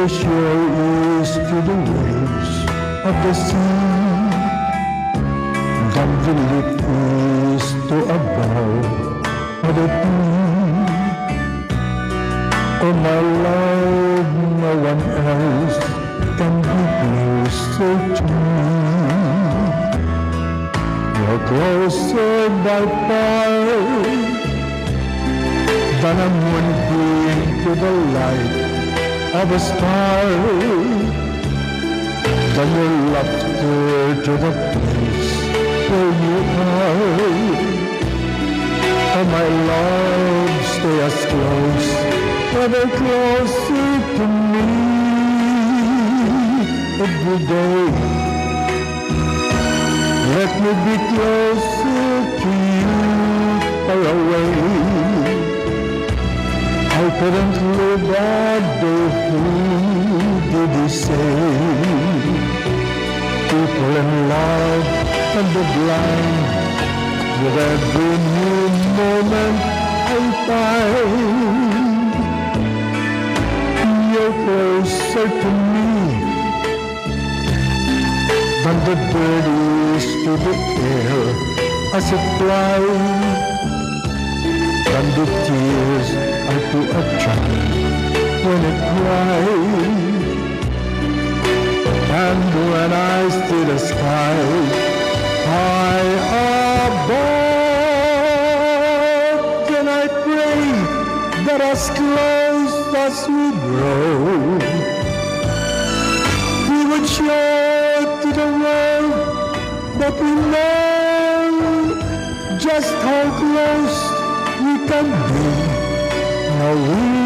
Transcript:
the shore is to the waves of the sea. The village is to above the sea. Oh my love, no one else can be closer to me. You're closer by far than a moonbeam to the light of a star, than your laughter to the place where you are. Oh my love, stay as close, ever closer to me every day. Let me be closer to you, far away. I couldn't live that day, who did you say? People in love and the blind, with every new moment I find you're closer to me than the bird is to the air as it flies, than the tears are to a child when it cries. And when I see the sky high above, then I pray that as close as we grow, we would show to the world that we know just how close we can be. Now we